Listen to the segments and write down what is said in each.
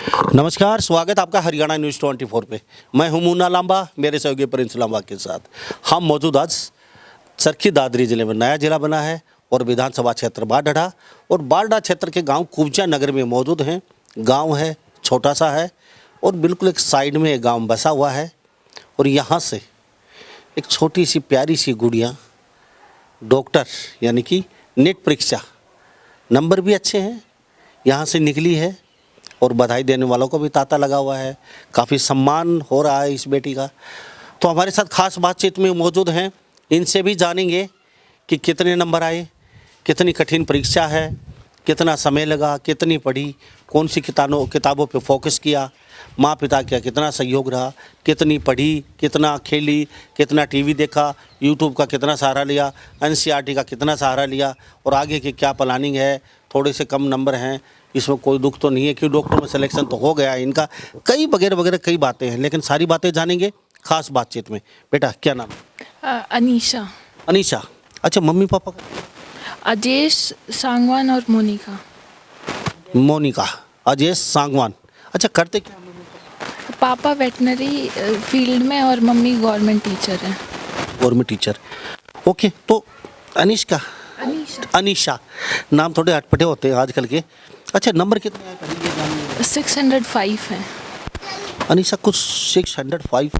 नमस्कार, स्वागत आपका हरियाणा न्यूज़ 24 पे। मैं हूं मुन्ना लांबा, मेरे सहयोगी प्रिंस लांबा के साथ। हम मौजूद आज चरखी दादरी जिले में, नया जिला बना है और विधानसभा क्षेत्र बाढ़डा और बाढ़डा क्षेत्र के गांव कुब्जा नगर में मौजूद हैं। गांव है, छोटा सा है और बिल्कुल एक साइड में एक गाँव बसा हुआ है और यहाँ से एक छोटी सी प्यारी सी गुड़िया डॉक्टर यानी कि नेट परीक्षा, नंबर भी अच्छे हैं, यहाँ से निकली है और बधाई देने वालों को भी तांता लगा हुआ है। काफ़ी सम्मान हो रहा है इस बेटी का। तो हमारे साथ खास बातचीत में मौजूद हैं, इनसे भी जानेंगे कि कितने नंबर आए, कितनी कठिन परीक्षा है, कितना समय लगा, कितनी पढ़ी, कौन सी किताबों पे फोकस किया, माँ पिता का कितना सहयोग रहा, कितनी पढ़ी, कितना खेली, कितना टीवी देखा, यूट्यूब का कितना सहारा लिया, एनसीईआरटी का कितना सहारा लिया और आगे की क्या प्लानिंग है। थोड़े से कम नंबर हैं, इसमें कोई दुख तो नहीं है कि डॉक्टर में सिलेक्शन तो हो गया है इनका, कई वगैरह वगैरह कई बातें हैं, लेकिन सारी बातें जानेंगे खास बातचीत में। बेटा क्या नाम है? अनीशा। अनीशा। अच्छा, मम्मी पापा का? अजेश सांगवान और मोनिका। मोनिका, अजेश सांगवान। अच्छा, करते क्या? पापा वेटनरी फील्ड में और मम्मी गवर्नमेंट टीचर हैं। Government teacher. ओके, तो अनीशा, अनीशा नाम थोड़े अटपटे होते हैं आजकल के। अच्छा, नंबर कितने आए पहले ये जानिए। 605 है। अनीशा कुछ 605,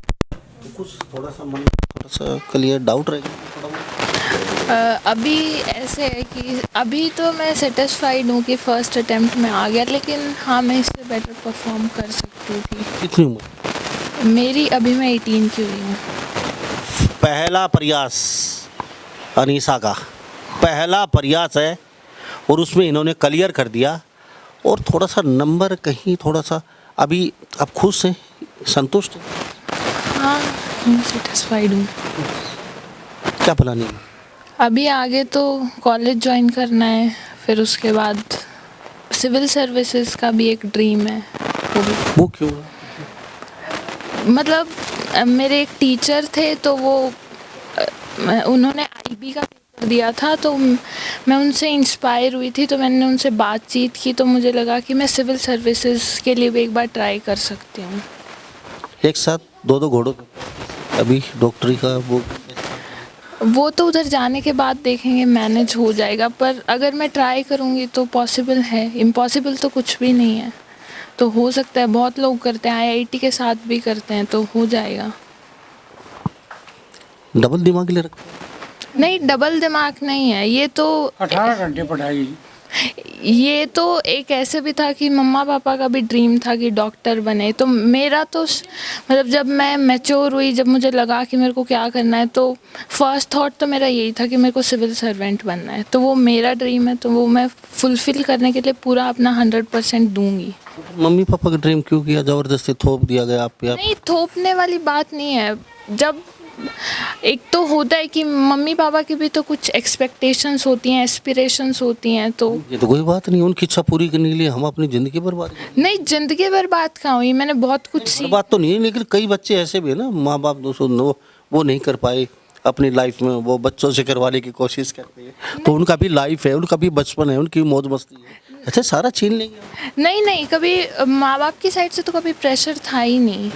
कुछ थोड़ा सा क्लियर डाउट रहेगा। अभी ऐसे है कि अभी तो मैं सेटिस्फाइड हूँ कि फर्स्ट अटेम्प्ट में आ गया, लेकिन हाँ मैं इससे बेटर परफॉर्म कर सकती थी। कितनी उम्र? मेरी अभी मैं 18 की हुई हूँ। पहला प्रयास अनीशा का, पहला प्रयास है और उसमें इन्होंने क्लियर कर दिया और थोड़ा सा नंबर कहीं थोड़ा सा, अभी आप खुश हैं, संतुष्ट हैं? हाँ मैं सेटिस्फाइड हूँ। क्या प्लानिंग है? अभी आगे तो कॉलेज ज्वाइन करना है, फिर उसके बाद सिविल सर्विसेज का भी एक ड्रीम है। वो क्यों? मतलब मेरे एक टीचर थे तो वो उन्होंने आईबी का पेपर दिया था, तो मैं उनसे इंस्पायर हुई थी, तो मैंने उनसे बातचीत की, तो मुझे लगा कि मैं सिविल सर्विसेज के लिए भी एक बार ट्राई कर सकती हूँ। एक साथ दो घोड़ों, अभी डॉक्टरी का वो तो उधर जाने के बाद देखेंगे, मैनेज हो जाएगा, पर अगर मैं ट्राई करूँगी तो पॉसिबल है, इम्पॉसिबल तो कुछ भी नहीं है। तो हो सकता है, बहुत लोग करते हैं, आईआईटी के साथ भी करते हैं, तो हो जाएगा। डबल दिमाग के लिए रखते हैं? नहीं, डबल दिमाग नहीं है ये तो। 18 घंटे पढ़ाई। ये तो एक ऐसे भी था कि मम्मा पापा का भी ड्रीम था कि डॉक्टर बने, तो मेरा तो मतलब जब मैं मैच्योर हुई, जब मुझे लगा कि मेरे को क्या करना है, तो फर्स्ट थॉट तो मेरा यही था कि मेरे को सिविल सर्वेंट बनना है। तो वो मेरा ड्रीम है, तो वो मैं फुलफ़िल करने के लिए पूरा अपना 100% दूंगी। मम्मी पापा का ड्रीम क्यों किया, ज़बरदस्ती थोप दिया गया आप पे? नहीं, थोपने वाली बात नहीं है। जब एक तो होता है कि मम्मी पापा की भी तो कुछ एक्सपेक्टेशंस होती हैं, एस्पिरेशंस होती हैं, तो ये तो कोई बात नहीं, उनकी इच्छा पूरी करने के लिए हम अपनी ज़िंदगी बर्बाद कर। नहीं, जिंदगी बर्बाद कहाँ हुई, मैंने बहुत कुछ बात तो नहीं है, लेकिन कई बच्चे ऐसे भी है ना, माँ बाप दोस्तों वो नहीं कर पाए अपनी लाइफ में, वो बच्चों से करवाने की कोशिश करते हैं, तो उनका भी लाइफ है, उनका भी बचपन है, उनकी मौज मस्ती है, ऐसे सारा छीन लेंगे? नहीं, कभी माँ बाप की साइड से तो कभी प्रेशर था ही नहीं।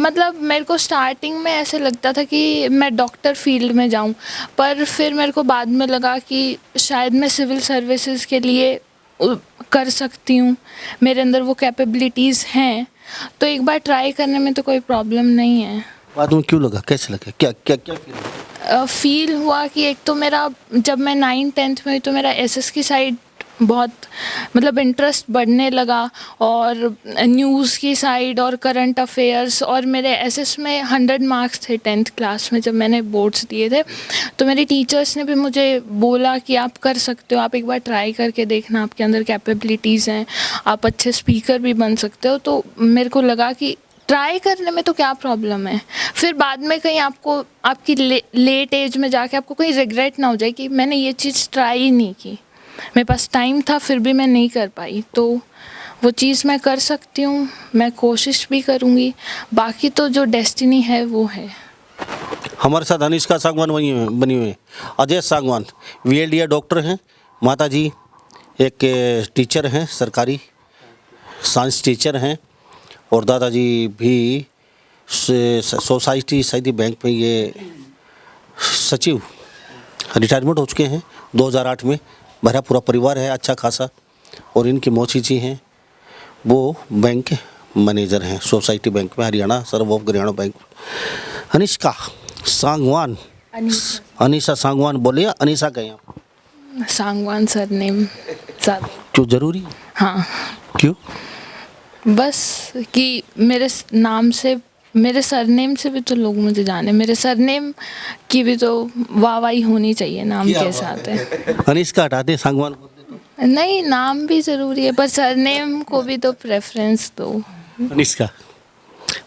मतलब मेरे को स्टार्टिंग में ऐसे लगता था कि मैं डॉक्टर फील्ड में जाऊं, पर फिर मेरे को बाद में लगा कि शायद मैं सिविल सर्विसेज के लिए कर सकती हूँ, मेरे अंदर वो कैपेबिलिटीज़ हैं, तो एक बार ट्राई करने में तो कोई प्रॉब्लम नहीं है। बाद में क्यों लगा, कैसे लगा, क्या क्या क्या फील हुआ कि एक तो मेरा जब मैं 9th-10th में हुई तो मेरा एसएस की साइड बहुत मतलब इंटरेस्ट बढ़ने लगा, और न्यूज़ की साइड और करंट अफेयर्स, और मेरे एसएस में 100 मार्क्स थे 10th क्लास में जब मैंने बोर्ड्स दिए थे। तो मेरे टीचर्स ने भी मुझे बोला कि आप कर सकते हो, आप एक बार ट्राई करके देखना, आपके अंदर कैपेबिलिटीज़ हैं, आप अच्छे स्पीकर भी बन सकते हो। तो मेरे को लगा कि ट्राई करने में तो क्या प्रॉब्लम है। फिर बाद में कहीं आपको आपकी लेट एज में जाके आपको कहीं रिग्रेट ना हो जाए कि मैंने ये चीज़ ट्राई ही नहीं की, मेरे पास टाइम था फिर भी मैं नहीं कर पाई। तो वो चीज़ मैं कर सकती हूँ, मैं कोशिश भी करूँगी, बाकी तो जो डेस्टिनी है वो है। हमारे साथ अनीशा सांगवान बनी हुई है, अजय सांगवान VLD डॉक्टर हैं, माता जी एक टीचर हैं सरकारी, साइंस टीचर हैं और दादाजी भी सोसाइटी सैदी बैंक में ये सचिव रिटायरमेंट हो चुके हैं 2008 में। मेरा पूरा परिवार है अच्छा खासा और इनकी मौसी जी हैं वो बैंक मैनेजर हैं सोसाइटी बैंक में, हरियाणा सर्व ऑफ हरियाणा बैंक। अनिष्का सांगवान, अनिशा सांगवान बोलिए, अनिशा कहें आप? सांगवान सरनेम ज़्यादा। क्यों जरूरी? हाँ, क्यों? बस कि मेरे नाम से, मेरे सरनेम से भी तो लोग मुझे जाने, मेरे सरनेम की भी तो वाहवाही होनी चाहिए नाम के साथ है। अनिष्का हटा दे, सांगवान बोल दे। नहीं, नाम भी ज़रूरी है पर सरनेम को भी तो प्रेफरेंस दो। अनिष्का,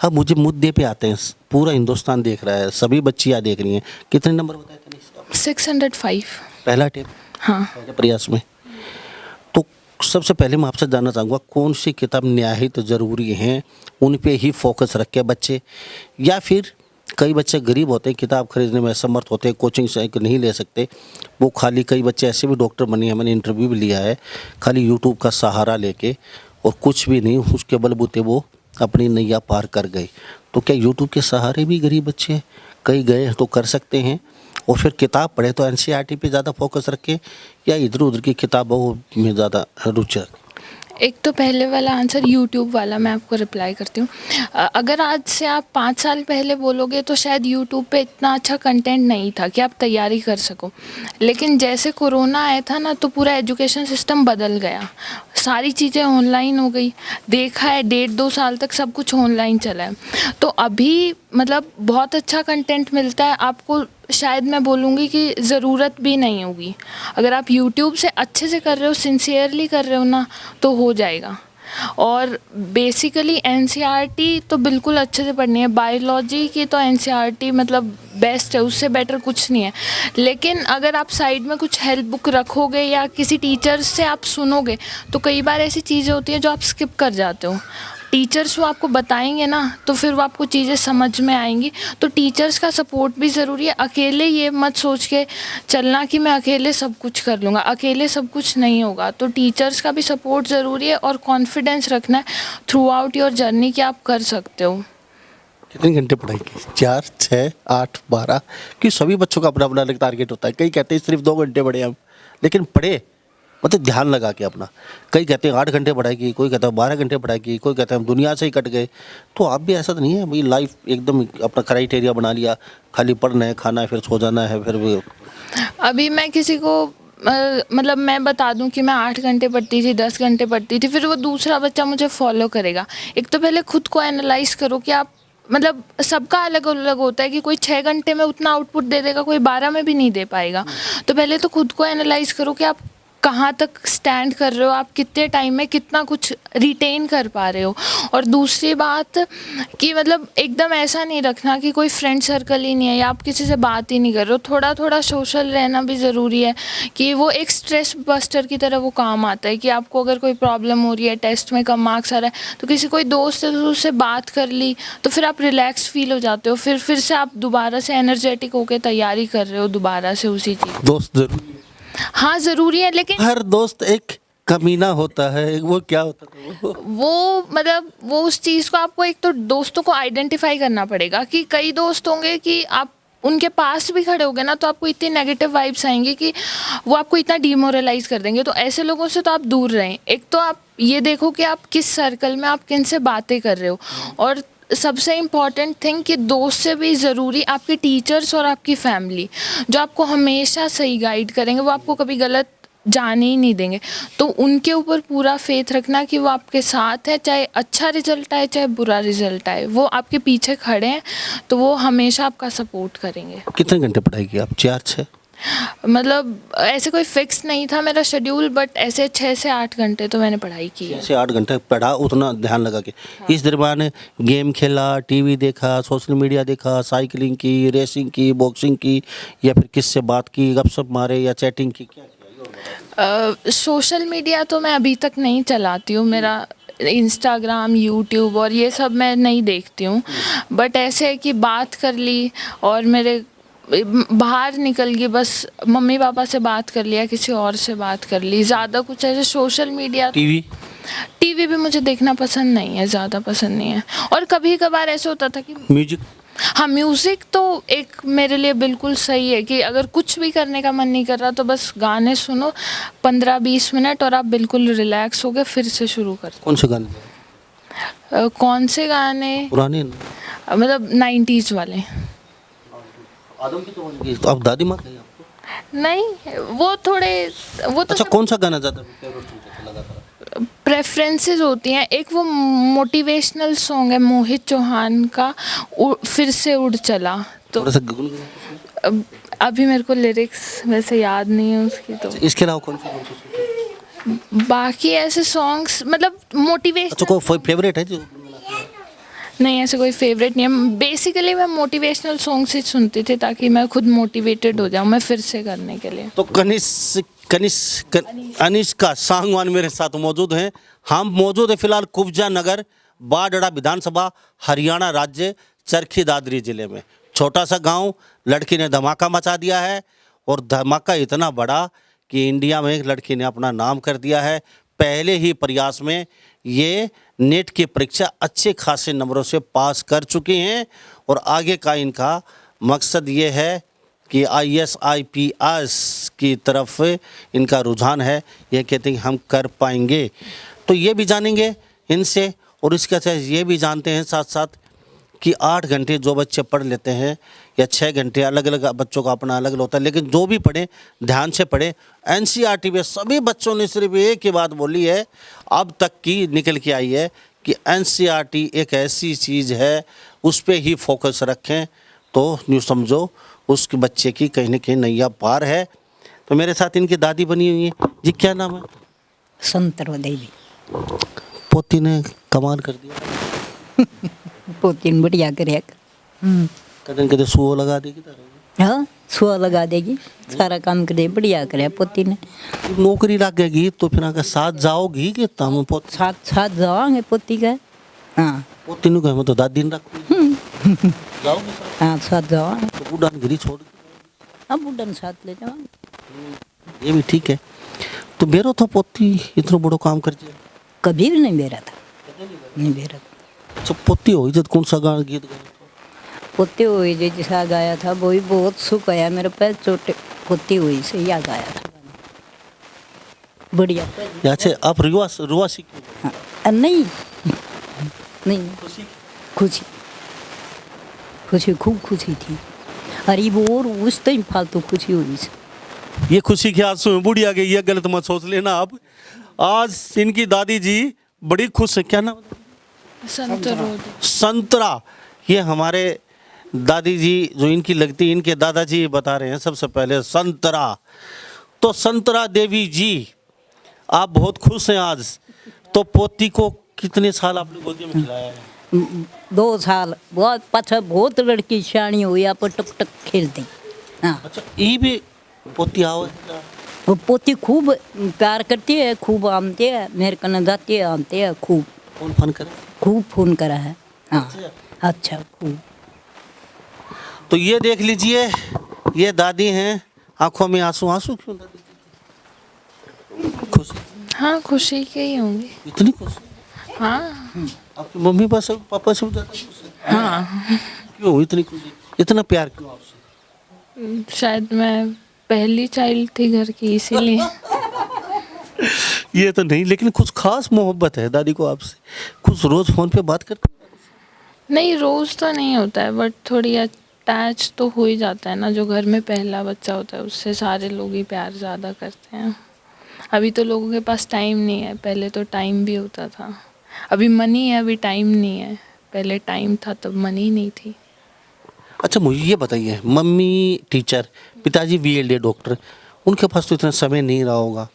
अब मुझे मुद्दे पे आते हैं। पूरा हिंदुस्तान देख रहा है, सभी बच्चियाँ देख रही हैं। कितने नंबर बताए थे अनिष्का? 605। पहला टेप, हाँ। पहले प्रयास में। तो सबसे पहले मैं आपसे जानना चाहूँगा कौन सी किताब निहायत ज़रूरी हैं, उन पे ही फोकस रखे बच्चे, या फिर कई बच्चे गरीब होते हैं, किताब खरीदने में असमर्थ होते हैं, कोचिंग से नहीं ले सकते, वो खाली, कई बच्चे ऐसे भी डॉक्टर बने हैं, मैंने इंटरव्यू भी लिया है, खाली यूट्यूब का सहारा लेके और कुछ भी नहीं, उसके बलबूते वो अपनी नैया पार कर गए। तो क्या यूट्यूब के सहारे भी गरीब बच्चे कई गए तो कर सकते हैं? और फिर किताब पढ़े तो एनसीईआरटी पे ज़्यादा फोकस रखें या इधर उधर की किताबों में ज़्यादा रुचि रखें? एक तो पहले वाला आंसर यूट्यूब वाला मैं आपको रिप्लाई करती हूँ। अगर आज से आप 5 साल पहले बोलोगे तो शायद यूट्यूब पे इतना अच्छा कंटेंट नहीं था कि आप तैयारी कर सको, लेकिन जैसे कोरोना आया था ना तो पूरा एजुकेशन सिस्टम बदल गया, सारी चीज़ें ऑनलाइन हो गई। देखा है 1.5-2 साल तक सब कुछ ऑनलाइन चला है, तो अभी मतलब बहुत अच्छा कंटेंट मिलता है आपको। शायद मैं बोलूँगी कि ज़रूरत भी नहीं होगी, अगर आप यूट्यूब से अच्छे से कर रहे हो, सिंसियरली कर रहे हो ना, तो हो जाएगा। और बेसिकली एनसीईआरटी तो बिल्कुल अच्छे से पढ़नी है, बायोलॉजी की तो एनसीईआरटी मतलब बेस्ट है, उससे बेटर कुछ नहीं है। लेकिन अगर आप साइड में कुछ हेल्प बुक रखोगे या किसी टीचर से आप सुनोगे तो कई बार ऐसी चीज़ें होती हैं जो आप स्किप कर जाते हो। टीचर्स वो आपको बताएंगे ना तो फिर वो आपको चीज़ें समझ में आएंगी, तो टीचर्स का सपोर्ट भी ज़रूरी है। अकेले ये मत सोच के चलना कि मैं अकेले सब कुछ कर लूँगा, अकेले सब कुछ नहीं होगा, तो टीचर्स का भी सपोर्ट ज़रूरी है और कॉन्फिडेंस रखना है थ्रू आउट योर जर्नी कि आप कर सकते हो। कितने घंटे पढ़ाई की? 4, 6, 8, 12? क्योंकि सभी बच्चों का अपना अपना अलग टारगेट होता है। कई कहते हैं सिर्फ 2 घंटे पढ़े हम, लेकिन पढ़े मतलब ध्यान लगा के अपना। कई कहते हैं 8 घंटे पढ़ाई की, कोई कहता है 12 घंटे पढ़ाई की, कोई कहता है हम दुनिया से ही कट गए। तो आप भी ऐसा तो नहीं है भाई लाइफ एकदम अपना क्राइटेरिया बना लिया, खाली पढ़ना है, खाना है, फिर सो जाना है, फिर भी? अभी मैं किसी को मतलब मैं बता दूं कि मैं 8 घंटे पढ़ती थी, 10 घंटे पढ़ती थी, फिर वो दूसरा बच्चा मुझे फॉलो करेगा। एक तो पहले खुद को एनालाइज करो कि आप मतलब सबका अलग अलग होता है कि कोई 6 घंटे में उतना आउटपुट दे देगा, कोई 12 में भी नहीं दे पाएगा। तो पहले तो खुद को एनालाइज करो कि आप कहाँ तक स्टैंड कर रहे हो, आप कितने टाइम में कितना कुछ रिटेन कर पा रहे हो। और दूसरी बात कि मतलब एकदम ऐसा नहीं रखना कि कोई फ्रेंड सर्कल ही नहीं है या आप किसी से बात ही नहीं कर रहे हो, थोड़ा थोड़ा सोशल रहना भी ज़रूरी है कि वो एक स्ट्रेस बस्टर की तरह वो काम आता है कि आपको अगर कोई प्रॉब्लम हो रही है, टेस्ट में कम मार्क्स आ रहा है, तो किसी कोई दोस्त है तो उससे बात कर ली तो फिर आप रिलैक्स फील हो जाते हो, फिर से आप दोबारा से एनर्जेटिक होकर तैयारी कर रहे हो दोबारा से उसी चीज़। दोस्त जरूरी? हाँ ज़रूरी है, लेकिन हर दोस्त एक कमीना होता है। वो क्या होता है? वो मतलब वो उस चीज़ को आपको एक तो दोस्तों को आइडेंटिफाई करना पड़ेगा कि कई दोस्त होंगे कि आप उनके पास भी खड़े होगे ना तो आपको इतनी नेगेटिव वाइब्स आएंगी कि वो आपको इतना डिमोरलाइज कर देंगे, तो ऐसे लोगों से तो आप दूर रहें। एक तो आप ये देखो कि आप किस सर्कल में आप किन से बातें कर रहे हो, और सबसे इम्पॉर्टेंट थिंग कि दोस्त से भी ज़रूरी आपके टीचर्स और आपकी फैमिली जो आपको हमेशा सही गाइड करेंगे, वो आपको कभी गलत जाने ही नहीं देंगे। तो उनके ऊपर पूरा फेथ रखना कि वो आपके साथ है, चाहे अच्छा रिजल्ट आए चाहे बुरा रिजल्ट आए, वो आपके पीछे खड़े हैं, तो वो हमेशा आपका सपोर्ट करेंगे। कितने घंटे पढ़ाई की आप? 4, 6? मतलब ऐसे कोई फिक्स नहीं था मेरा शेड्यूल, बट ऐसे 6 से 8 घंटे तो मैंने पढ़ाई की है। 6 से 8 घंटे पढ़ा, उतना ध्यान लगा के। इस दरमियान गेम खेला, टीवी देखा, सोशल मीडिया देखा, साइकिलिंग की, रेसिंग की, बॉक्सिंग की, या फिर किससे बात की, गपशप मारे या चैटिंग की? क्या किया? सोशल मीडिया तो मैं अभी तक नहीं चलाती हूँ, मेरा इंस्टाग्राम, यूट्यूब और ये सब मैं नहीं देखती हूँ, बट ऐसे है कि बात कर ली और मेरे बाहर निकल गई, बस मम्मी पापा से बात कर लिया, किसी और से बात कर ली, ज़्यादा कुछ ऐसे सोशल मीडिया। टीवी? टीवी पे मुझे देखना पसंद नहीं है, ज़्यादा पसंद नहीं है। और कभी कभार ऐसा होता था कि म्यूजिक? हाँ, म्यूज़िक तो एक मेरे लिए बिल्कुल सही है कि अगर कुछ भी करने का मन नहीं कर रहा तो बस गाने सुनो 15-20 मिनट और आप बिल्कुल रिलैक्स हो गए, फिर से शुरू कर कौन से गाने? कौन से गाने? पुराने? मतलब 90s वाले। आदम की तो बन गई, तो अब दादी माँ कहीं आपको? नहीं, वो थोड़े, वो तो अच्छा, कौन सा गाना ज़्यादा फेवरेट लगा था? प्रेफरेंसेस होती हैं। एक वो मोटिवेशनल सॉन्ग है मोहित चौहान का, फिर से उड़ चला, तो थोड़ा सा गुनगुना। अभी मेरे को लिरिक्स वैसे याद नहीं है उसकी। तो इसके अलावा कौन सी? बाकी ऐसे सॉन्ग्स मतलब मोटिवेशन। अच्छा, कोई फेवरेट है जो? नहीं, ऐसे कोई फेवरेट नहीं है। बेसिकली मैं मोटिवेशनल सॉन्ग्स ही सुनती थी ताकि मैं खुद मोटिवेटेड हो जाऊँ मैं फिर से करने के लिए। तो अनिष्का सांगवान मेरे साथ मौजूद हैं। हम मौजूद है फिलहाल कुब्जा नगर, बाढ़ड़ा विधानसभा, हरियाणा राज्य, चरखी दादरी जिले में। छोटा सा गांव, लड़की ने धमाका मचा दिया है और धमाका इतना बड़ा कि इंडिया में एक लड़की ने अपना नाम कर दिया है। पहले ही प्रयास में ये नेट की परीक्षा अच्छे खासे नंबरों से पास कर चुकी हैं और आगे का इनका मकसद ये है कि IAS IPS की तरफ इनका रुझान है। ये कहते हैं कि हम कर पाएंगे। तो ये भी जानेंगे इनसे और इसके साथ ये भी जानते हैं साथ साथ कि 8 घंटे जो बच्चे पढ़ लेते हैं या 6 घंटे, अलग अलग बच्चों का अपना अलग होता है, लेकिन जो भी पढ़ें ध्यान से पढ़ें। NCERT में सभी बच्चों ने सिर्फ एक ही बात बोली है, अब तक की निकल के आई है कि NCERT एक ऐसी चीज़ है, उस पर ही फोकस रखें तो यूँ समझो उसके बच्चे की कहीं ना कहीं नैया पार है। तो मेरे साथ इनकी दादी बनी हुई है जी। क्या नाम है? संतरो देवी। पोती ने कमाल कर दिया। पोती ने बढ़िया करे। कदम कदम सुओ लगा देगी तारा। हाँ, सुआ लगा देगी, सारा काम करे, बढ़िया करे पोती ने। नौकरी लग गई तो फिर आगे साथ जाओगी कि तम पोत साथ साथ जाओगे पोती का। हाँ पोती नु कहे मैं तो दादी ने रखूँ जाओगे साथ? हाँ, साथ जाओगे। तो बूढ़ा गिरी छोड़ के अब बुढ़न साथ ले जाओगे। ये भी ठीक है। तो बेरो तो पोती इतना बड़ो काम कर दिया? कभी भी नहीं बेरा था, नहीं बेरा था। अच्छा, पोती हो जब कौन सा गाना गीत गाया? पोती हुई जो जैसा गाया था वो भी बहुत सुख आया मेरे पे। छोटे पोती हुई से या गाया था बढ़िया। अच्छा, आप रुआ सीख हाँ, नहीं नहीं, खुशी खुशी, खूब खुशी थी। अरे वो और उस टाइम फालतू खुशी हुई से। ये खुशी के आंसू में बूढ़ी आ गई, ये गलत मत सोच लेना आप। आज इनकी दादी जी बड़ी खुश है। क्या नाम? संतरा। ये हमारे दादी जी जो इनकी लगती, इनके दादाजी बता रहे हैं सबसे पहले संतरा। तो संतरा देवी जी, आप बहुत खुश हैं आज। तो पोती को कितने साल आपने गोदी में खिलाया है? 2 साल। बहुत पाछा बहुत लड़की शानी हुई, आप टक टक खेलती। हाँ, अच्छा, ये भी पोती आओ वो पोती खूब प्यार करती है, खूब आमती है, मेरे कन जाती है, आमती है खूब। कौन फोन करे? खूब फोन करा है। हाँ, अच्छा खूब। तो ये देख लीजिए, ये दादी हैं, आंखों में आंसू। आंसू क्यों दादी? खुश? हाँ, खुशी के ही होंगी। इतनी खुश? हाँ आपकी मम्मी पापा से ज्यादा खुश है? हाँ, क्यों इतनी खुशी, इतना प्यार क्यों आपसे? शायद मैं पहली चाइल्ड थी घर की, इसीलिए। ये तो नहीं, लेकिन कुछ खास मोहब्बत है दादी को आपसे? कुछ रोज फोन पे बात करते? नहीं, रोज़ तो नहीं होता है, बट थोड़ी अटैच तो हो ही जाता है ना। जो घर में पहला बच्चा होता है उससे सारे लोग ही प्यार ज़्यादा करते हैं। अभी तो लोगों के पास टाइम नहीं है, पहले तो टाइम भी होता था। अभी मनी है, अभी टाइम नहीं है। पहले टाइम था तब मनी नहीं थी। अच्छा, मुझे ये बताइए, मम्मी टीचर, पिताजी BLD डॉक्टर, उनके पास तो इतना समय नहीं रहा होगा,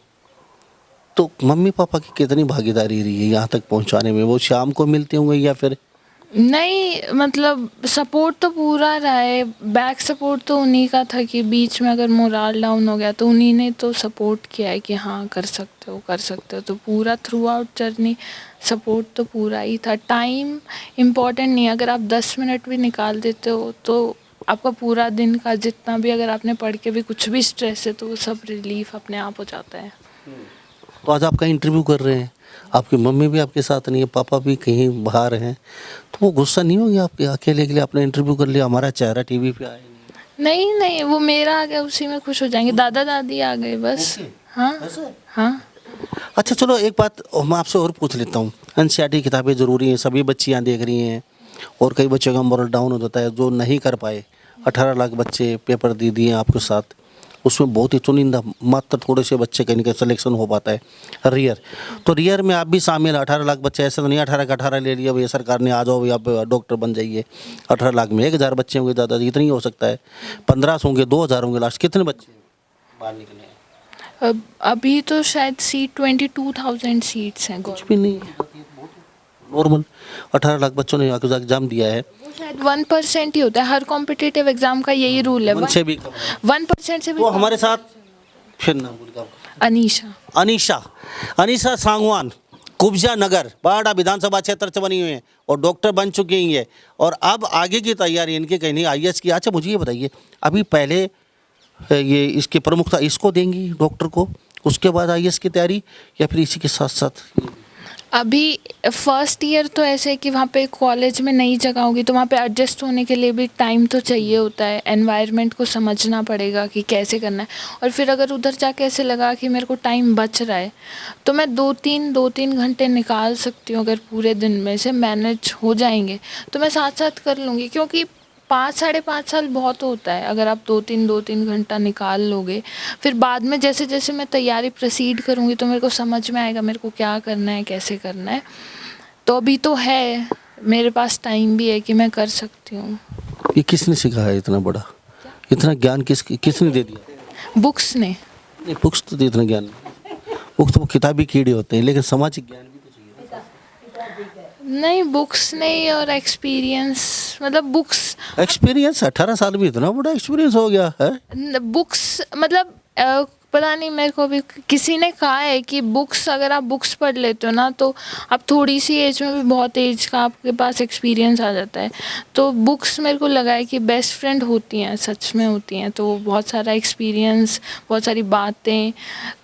तो मम्मी पापा की कितनी भागीदारी रही है यहाँ तक पहुँचाने में? वो शाम को मिलते होंगे या फिर? नहीं, मतलब सपोर्ट तो पूरा रहा है। बैक सपोर्ट तो उन्हीं का था कि बीच में अगर मोराल डाउन हो गया तो उन्हीं ने तो सपोर्ट किया है कि हाँ कर सकते हो, कर सकते हो। तो पूरा थ्रू आउट जर्नी सपोर्ट तो पूरा ही था। टाइम इम्पॉर्टेंट नहीं है, अगर आप 10 मिनट भी निकाल देते हो तो आपका पूरा दिन का जितना भी, अगर आपने पढ़ के भी कुछ भी स्ट्रेस है तो वो सब रिलीफ अपने आप हो जाता है। तो आज आपका इंटरव्यू कर रहे हैं, आपकी मम्मी भी आपके साथ नहीं है, पापा भी कहीं बाहर हैं, तो वो गुस्सा नहीं होगी आपके? अकेले के लिए आपने इंटरव्यू कर लिया, हमारा चेहरा टीवी पे आया नहीं नहीं, वो मेरा आ गया उसी में खुश हो जाएंगे, दादा दादी आ गए बस। हाँ हाँ। अच्छा चलो, एक बात मैं आपसे और पूछ लेता हूँ। एनसीईआरटी किताबें ज़रूरी हैं, सभी बच्चियाँ देख रही हैं, और कई बच्चों का मोरल डाउन हो जाता है जो नहीं कर पाए। 18 लाख बच्चे पेपर दे दिए आपके साथ, उसमें बहुत ही चुनिंदा मात्र थोड़े से बच्चे कहीं का सिलेक्शन हो पाता है, रियर। तो रियर में आप भी शामिल, 18 लाख बच्चे, ऐसे तो नहीं 18 का 18 ले लिया भैया सरकार ने, आ जाओ भैया आप डॉक्टर बन जाइए। 18 लाख में 1000 बच्चे होंगे, दादाजी इतना ही हो सकता है, 1500 होंगे, 2000 होंगे, लास्ट कितने बच्चे बाहर निकले हैं? अभी तो शायद सीट 22,000 सीट्स हैं। कुछ भी नहीं, नॉर्मल 18 लाख बच्चों ने एग्जाम दिया है। वो शायद 1% ही होता है, हर कॉम्पिटिटिव एग्जाम का यही रूल है। 1 से भी 1% से भी। वो हमारे साथ फिर नाम बोल दो आपका। अनीशा। अनीशा सांगवान, कुब्जा नगर बाड़ा विधानसभा क्षेत्र से बनी हुई है और डॉक्टर बन चुकी हैं, और अब आगे की तैयारी इनकी कहीं नहीं आईएएस की। अच्छा मुझे ये बताइए, अभी पहले ये इसकी प्रमुखता इसको देंगी डॉक्टर को, उसके बाद आईएएस की तैयारी, या फिर इसी के साथ साथ? अभी फर्स्ट ईयर तो ऐसे है कि वहाँ पे कॉलेज में नई जगह होगी, तो वहाँ पे एडजस्ट होने के लिए भी टाइम तो चाहिए होता है, एनवायरनमेंट को समझना पड़ेगा कि कैसे करना है। और फिर अगर उधर जाके ऐसे लगा कि मेरे को टाइम बच रहा है, तो मैं 2-3 घंटे निकाल सकती हूँ। अगर पूरे दिन में से मैनेज हो जाएंगे तो मैं साथ साथ कर लूँगी, क्योंकि 5-5.5 साल बहुत होता है अगर आप 2-3 घंटा निकाल लोगे। फिर बाद में जैसे जैसे मैं तैयारी प्रोसीड करूँगी तो मेरे को समझ में आएगा मेरे को क्या करना है, कैसे करना है। तो अभी तो है, मेरे पास टाइम भी है कि मैं कर सकती हूँ। ये किसने सिखाया इतना बड़ा, इतना ज्ञान किसने दे दिया? बुक्स ने। नहीं, बुक्स तो इतना ज्ञान, बुक्स तो वो किताबी कीड़े होते हैं, लेकिन सामाजिक ज्ञान भी तो चाहिए। नहीं, बुक्स नहीं, और एक्सपीरियंस, मतलब बुक्स। एक्सपीरियंस 18 साल में इतना बड़ा एक्सपीरियंस हो गया है? बुक्स मतलब पता नहीं, मेरे को भी किसी ने कहा है कि बुक्स, अगर आप बुक्स पढ़ लेते हो ना तो आप थोड़ी सी एज में भी बहुत एज का आपके पास एक्सपीरियंस आ जाता है। तो बुक्स मेरे को लगा है कि बेस्ट फ्रेंड होती हैं, सच में होती हैं। तो बहुत सारा एक्सपीरियंस, बहुत सारी बातें,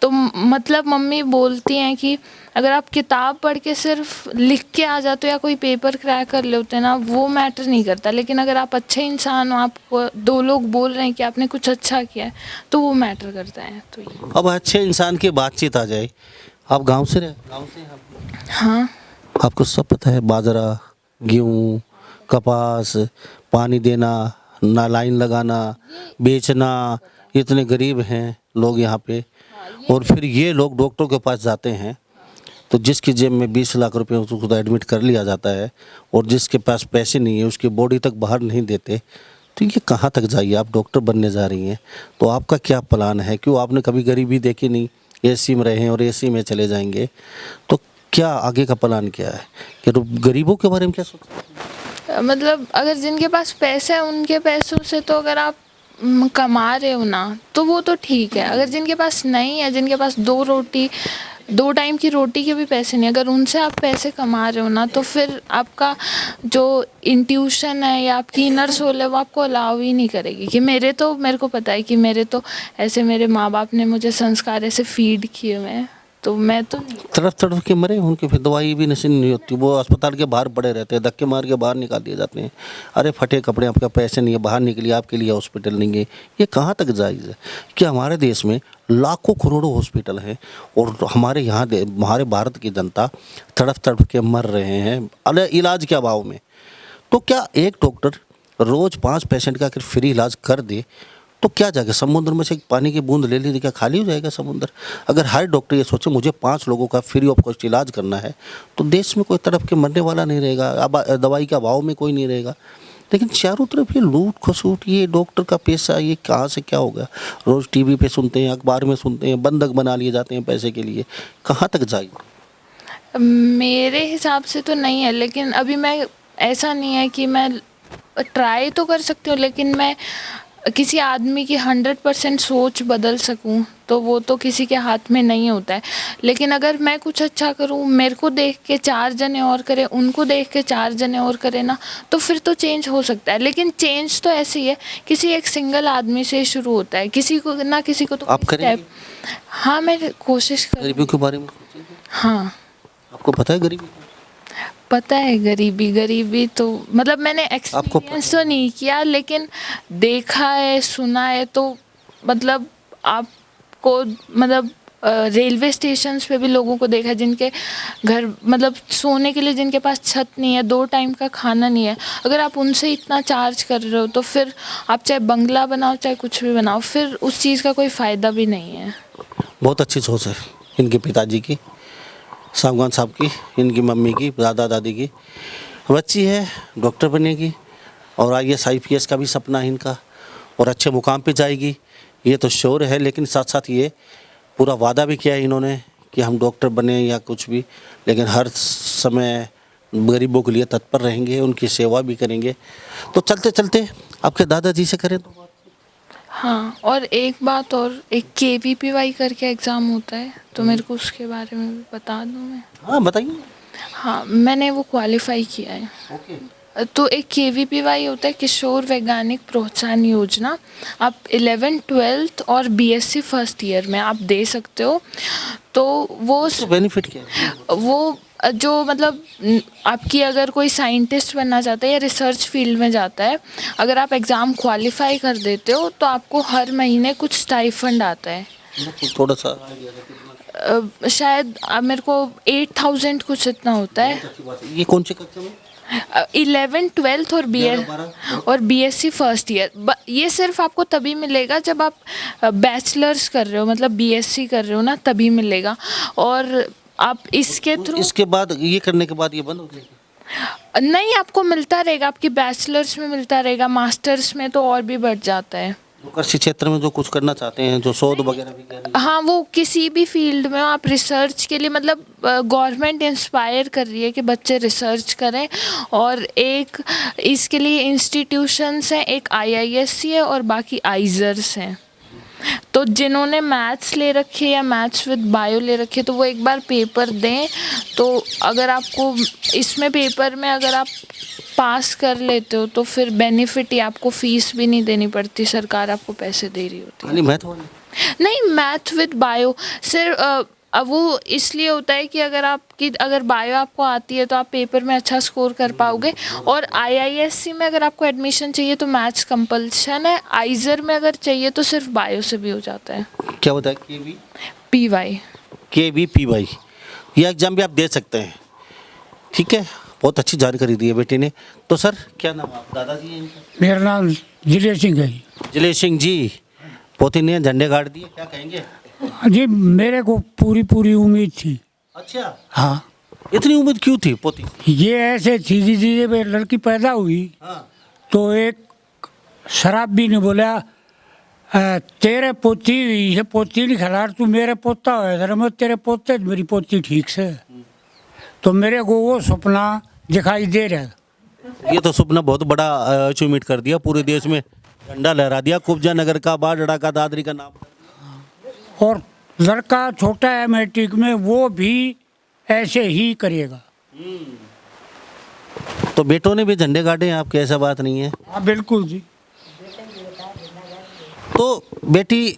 तो मतलब मम्मी बोलती हैं कि अगर आप किताब पढ़ के सिर्फ लिख के आ जाते हो या कोई पेपर क्रैक कर लेते हैं ना, वो मैटर नहीं करता। लेकिन अगर आप अच्छे इंसान हो, आपको 2 लोग बोल रहे हैं कि आपने कुछ अच्छा किया है, तो वो मैटर करता है। तो ये। अब अच्छे इंसान की बातचीत आ जाए, आप गांव से हैं? हाँ। आपको सब पता है, बाजरा, गेहूँ, कपास, पानी देना, ना लाइन लगाना, बेचना, इतने गरीब हैं लोग यहाँ पे, और फिर ये लोग डॉक्टर के पास जाते हैं तो जिसकी जेब में 20 लाख रुपए उसको तो एडमिट कर लिया जाता है, और जिसके पास पैसे नहीं है उसकी बॉडी तक बाहर नहीं देते। तो ये कहाँ तक जाइए? आप डॉक्टर बनने जा रही हैं, तो आपका क्या प्लान है? क्यों आपने कभी गरीबी देखी नहीं, एसी में रहे हैं और एसी में चले जाएंगे, तो क्या आगे का प्लान क्या है? कि तो गरीबों के बारे में क्या सोचते हैं? मतलब अगर जिनके पास पैसे है उनके पैसों से तो अगर आप कमा रहे हो ना, तो वो तो ठीक है। अगर जिनके पास नहीं है, जिनके पास 2 टाइम की रोटी के भी पैसे नहीं, अगर उनसे आप पैसे कमा रहे हो ना, तो फिर आपका जो इंट्यूशन है या आपकी इनर सोल है वो आपको अलाउ ही नहीं करेगी। कि मेरे को पता है कि मेरे तो ऐसे मेरे माँ बाप ने मुझे संस्कार ऐसे फीड किए हुए हैं, तो मैं तो नहीं। तड़प के मरे उनकी फिर दवाई भी नसीब नहीं होती, वो अस्पताल के बाहर पड़े रहते हैं, धक्के मार के बाहर निकाल दिए जाते हैं। अरे फटे कपड़े, आपका पैसे नहीं है, बाहर निकलिए, आपके लिए हॉस्पिटल नहीं है। ये कहाँ तक जायज़ है कि हमारे देश में लाखों करोड़ों हॉस्पिटल हैं और हमारे यहाँ हमारे भारत की जनता तड़प के मर रहे हैं इलाज के अभाव में? तो क्या एक डॉक्टर रोज़ 5 पेशेंट का अगर फ्री इलाज कर दे तो क्या जाएगा? समुद्र में से पानी की बूंद ले ली तो क्या खाली हो जाएगा समुद्र? अगर हर डॉक्टर ये सोचे मुझे 5 लोगों का फ्री ऑफ कॉस्ट इलाज करना है, तो देश में कोई तड़प के मरने वाला नहीं रहेगा, दवाई के अभाव में कोई नहीं रहेगा। लेकिन चारों तरफ ये लूट खसूट, ये डॉक्टर का पैसा, ये कहाँ से क्या होगा? रोज़ टीवी पे सुनते हैं, अखबार में सुनते हैं, बंधक बना लिए जाते हैं पैसे के लिए। कहाँ तक जाएगी? मेरे हिसाब से तो नहीं है, लेकिन अभी मैं, ऐसा नहीं है कि मैं ट्राई तो कर सकती हूँ, लेकिन मैं किसी आदमी की 100% सोच बदल सकूं तो वो तो किसी के हाथ में नहीं होता है, लेकिन अगर मैं कुछ अच्छा करूं, मेरे को देख के 4 जने और करें, उनको देख के 4 जने और करें ना, तो फिर तो चेंज हो सकता है। लेकिन चेंज तो ऐसे ही है, किसी एक सिंगल आदमी से शुरू होता है, किसी को ना किसी को तो आप करेंगी? हाँ, मैं कोशिश कर। गरीबी के बारे में सोचेंगे? हाँ, आपको पता है गरीबी? पता है गरीबी तो मतलब मैंने आपको एक्सपीरियंस तो नहीं किया, लेकिन देखा है, सुना है। तो मतलब आपको मतलब रेलवे स्टेशंस पे भी लोगों को देखा है जिनके घर मतलब सोने के लिए जिनके पास छत नहीं है, 2 टाइम का खाना नहीं है, अगर आप उनसे इतना चार्ज कर रहे हो तो फिर आप चाहे बंगला बनाओ चाहे कुछ भी बनाओ, फिर उस चीज़ का कोई फ़ायदा भी नहीं है। बहुत अच्छी सोच है इनके पिताजी की, सागवान साहब की, इनकी मम्मी की, दादा दादी की। बच्ची है डॉक्टर बनेगी और IAS IPS का भी सपना है इनका, और अच्छे मुकाम पे जाएगी, ये तो श्योर है। लेकिन साथ साथ ये पूरा वादा भी किया है इन्होंने कि हम डॉक्टर बने या कुछ भी, लेकिन हर समय गरीबों के लिए तत्पर रहेंगे, उनकी सेवा भी करेंगे। तो चलते चलते आपके दादाजी से करें तो हाँ, और एक बात और, एक KVPY करके एग्ज़ाम होता है, तो मेरे को उसके बारे में भी बता दूँ मैं। हाँ बताइए। हाँ, मैंने वो क्वालिफाई किया है। ओके। तो एक KVPY होता है, किशोर वैज्ञानिक प्रोत्साहन योजना। आप 11th 12th और BSc फर्स्ट ईयर में आप दे सकते हो। तो वो तो बेनिफिट क्या है? वो जो मतलब आपकी अगर कोई साइंटिस्ट बनना चाहता है या रिसर्च फील्ड में जाता है, अगर आप एग्ज़ाम क्वालिफाई कर देते हो तो आपको हर महीने कुछ स्टाइफंड आता है। थोड़ा सा शायद मेरे को 8,000 कुछ इतना होता है। ये कौन सी कक्षा में? 11th 12th और BSc फर्स्ट ईयर। ये सिर्फ आपको तभी मिलेगा जब आप बैचलर्स कर रहे हो, मतलब BSc कर रहे हो ना, तभी मिलेगा। और आप इसके थ्रू, इसके बाद ये करने के बाद ये बंद हो जाएगी? नहीं, आपको मिलता रहेगा, आपकी बैचलर्स में मिलता रहेगा, मास्टर्स में तो और भी बढ़ जाता है। तो कृषि क्षेत्र में जो कुछ करना चाहते हैं, जो शोध वगैरह भी कर रही है। हाँ, वो किसी भी फील्ड में हो, आप रिसर्च के लिए मतलब गवर्नमेंट इंस्पायर कर रही है कि बच्चे रिसर्च करें, और एक इसके लिए इंस्टीट्यूशंस हैं, एक IISc है और बाकी आइजर्स हैं। तो जिन्होंने मैथ्स ले रखे या मैथ्स विद बायो ले रखे, तो वो एक बार पेपर दें। तो अगर आपको इसमें पेपर में अगर आप पास कर लेते हो तो फिर बेनिफिट ही, आपको फीस भी नहीं देनी पड़ती, सरकार आपको पैसे दे रही होती है। खाली मैथ वाली? नहीं, मैथ विद बायो सिर्फ अब वो इसलिए होता है कि अगर बायो आपको आती है तो आप पेपर में अच्छा स्कोर कर पाओगे। और IISc में अगर आपको एडमिशन चाहिए तो मैथ्स कंपल्शन है, आइजर में अगर चाहिए तो सिर्फ बायो से भी हो जाता है। क्या होता है? PY। KVPY ये एग्जाम भी आप दे सकते हैं। ठीक है, बहुत अच्छी जानकारी दी है बेटी ने। तो सर क्या नाम है आप? दादाजी हैं इनका? मेरा नाम जिले सिंह है। जिले सिंह जी, पोती ने झंडे गाड़ दिए, क्या कहेंगे? जी, मेरे को पूरी उम्मीद थी। अच्छा, हाँ, इतनी उम्मीद क्यों थी पोती? ये ऐसे थी कि जी जब लड़की पैदा हुई हाँ। तो एक शराब भी नहीं बोला, तेरे पोती हुई है, पोती नहीं खिला, तू मेरे पोता है, जरा मैं तेरे पोते मेरी पोती ठीक से। तो मेरे को वो सपना दिखाई दे रहा है। ये तो सपना बहुत बड़ा अचीवमेंट कर दिया, पूरे देश में झंडा लहरा दिया, कुब्जा नगर का, बाढ़ड़ा का, दादरी का नाम। और लड़का छोटा है मैट्रिक में, वो भी ऐसे ही करेगा। तो बेटों ने भी झंडे गाड़े हैं आपके, ऐसा बात नहीं है? हाँ बिल्कुल जी। तो बेटी,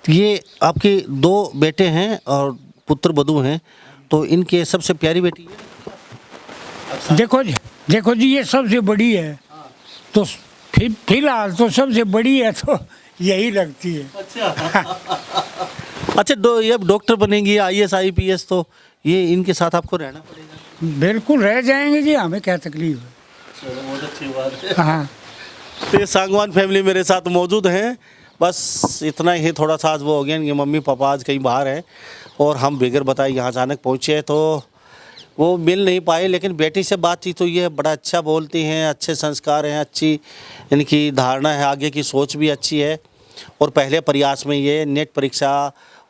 ये आपके 2 बेटे हैं और पुत्र वधू हैं, तो इनके सबसे प्यारी बेटी है? देखो जी ये सबसे बड़ी है, तो फिलहाल तो सबसे बड़ी है तो यही लगती है। अच्छा, ये अब डॉक्टर बनेंगी, IAS IPS, तो ये इनके साथ आपको रहना पड़ेगा? बिल्कुल रह जाएंगे जी, हमें क्या तकलीफ है। चलो, बहुत अच्छी बात है। हाँ, तो ये सांगवान फैमिली मेरे साथ मौजूद हैं। बस इतना ही, थोड़ा सा आज वो हो गया, इनके मम्मी पापा आज कहीं बाहर हैं और हम बगैर बताए यहाँ अचानक पहुँचे, तो वो मिल नहीं पाए। लेकिन बेटी से बातचीत हुई है, बड़ा अच्छा बोलती हैं, अच्छे संस्कार हैं, अच्छी इनकी धारणा है, आगे की सोच भी अच्छी है। और पहले प्रयास में ये नेट परीक्षा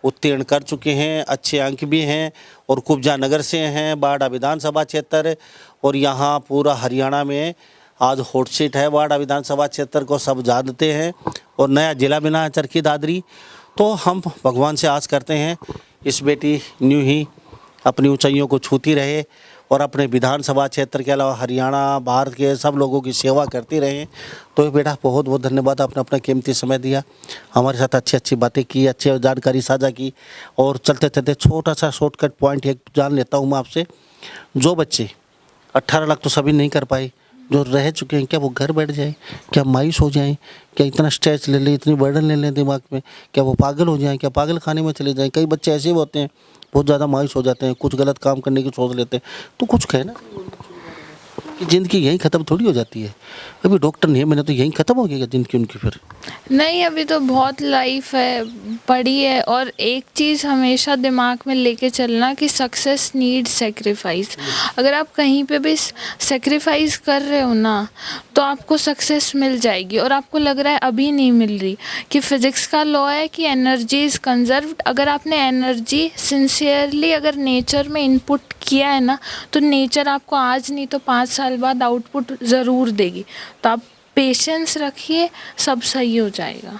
उत्तीर्ण कर चुके हैं, अच्छे अंक भी हैं, और कुब्जा नगर से हैं, बाढ़ा विधानसभा क्षेत्र, और यहाँ पूरा हरियाणा में आज हॉट सीट है वाड़ा विधानसभा क्षेत्र को, सब जानते हैं, और नया जिला बना है चरखी दादरी। तो हम भगवान से आस करते हैं इस बेटी न्यू ही अपनी ऊंचाइयों को छूती रहे और अपने विधानसभा क्षेत्र के अलावा हरियाणा, भारत के सब लोगों की सेवा करती रहे। तो बेटा बहुत बहुत धन्यवाद, आपने अपना कीमती समय दिया, हमारे साथ अच्छी अच्छी बातें की, अच्छी जानकारी साझा की। और चलते चलते छोटा सा शॉर्टकट पॉइंट एक जान लेता हूँ मैं आपसे। जो बच्चे 18 लाख तो सभी नहीं कर पाए, जो रह चुके हैं, क्या वो घर बैठ जाएं, क्या मायूस हो जाएं, क्या इतना स्ट्रेस ले लें, इतनी बर्डन ले लें दिमाग में, क्या वो पागल हो जाएं, क्या पागल खाने में चले जाएं। कई बच्चे ऐसे होते हैं बहुत ज़्यादा मायूस हो जाते हैं, कुछ गलत काम करने की सोच लेते हैं। तो कुछ कहना कि ज़िंदगी यहीं ख़त्म थोड़ी हो जाती है। अभी डॉक्टर नहीं है, मैंने तो यहीं ख़त्म हो गई ज़िंदगी उनकी फिर? नहीं, अभी तो बहुत लाइफ है, पड़ी है। और एक चीज़ हमेशा दिमाग में लेके चलना कि सक्सेस नीड सेक्रीफाइस। अगर आप कहीं पे भी सेक्रीफाइस कर रहे हो ना, तो आपको सक्सेस मिल जाएगी। और आपको लग रहा है अभी नहीं मिल रही, कि फिज़िक्स का लॉ है कि एनर्जी इज़ कंजर्व्ड। अगर आपने एनर्जी सिंसियरली अगर नेचर में इनपुट किया है ना, तो नेचर आपको आज नहीं तो 5 साल बाद आउटपुट ज़रूर देगी। तो आप पेशेंस रखिए, सब सही हो जाएगा।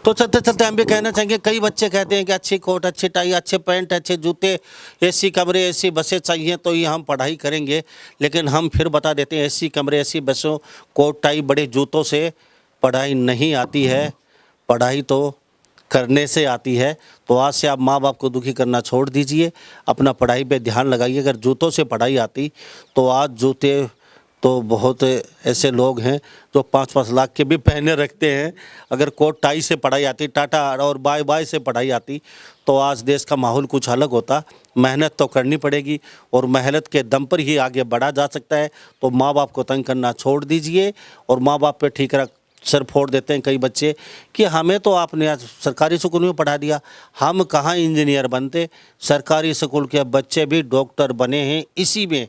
तो चलते चलते हम भी कहना चाहेंगे, कई बच्चे कहते हैं कि अच्छी कोट, अच्छी टाई, अच्छे पैंट, अच्छे जूते, एसी कमरे, एसी बसें चाहिए तो ही हम पढ़ाई करेंगे। लेकिन हम फिर बता देते हैं, एसी कमरे, एसी बसों, कोट टाई, बड़े जूतों से पढ़ाई नहीं आती है, पढ़ाई तो करने से आती है। तो आज से आप माँ बाप को दुखी करना छोड़ दीजिए, अपना पढ़ाई पे ध्यान लगाइए। अगर जूतों से पढ़ाई आती तो आज जूते तो बहुत ऐसे लोग हैं जो 5-5 लाख के भी पहने रखते हैं। अगर कोट टाई से पढ़ाई आती, टाटा और बाय बाय से पढ़ाई आती, तो आज देश का माहौल कुछ अलग होता। मेहनत तो करनी पड़ेगी और मेहनत के दम पर ही आगे बढ़ा जा सकता है। तो माँ बाप को तंग करना छोड़ दीजिए। और माँ बाप पे ठीक रख सर फोड़ देते हैं कई बच्चे कि हमें तो आपने आज सरकारी स्कूल में पढ़ा दिया, हम कहाँ इंजीनियर बनते। सरकारी स्कूल के बच्चे भी डॉक्टर बने हैं इसी में,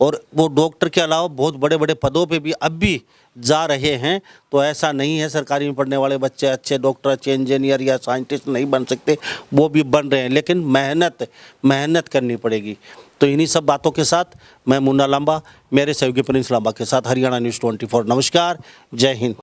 और वो डॉक्टर के अलावा बहुत बड़े बड़े पदों पे भी अब भी जा रहे हैं। तो ऐसा नहीं है सरकारी में पढ़ने वाले बच्चे अच्छे डॉक्टर, अच्छे इंजीनियर या साइंटिस्ट नहीं बन सकते, वो भी बन रहे हैं। लेकिन मेहनत करनी पड़ेगी। तो इन्हीं सब बातों के साथ मैं मुन्ना लांबा, मेरे सहयोगी प्रिंस लांबा के साथ हरियाणा न्यूज़ 24। नमस्कार, जय हिंद।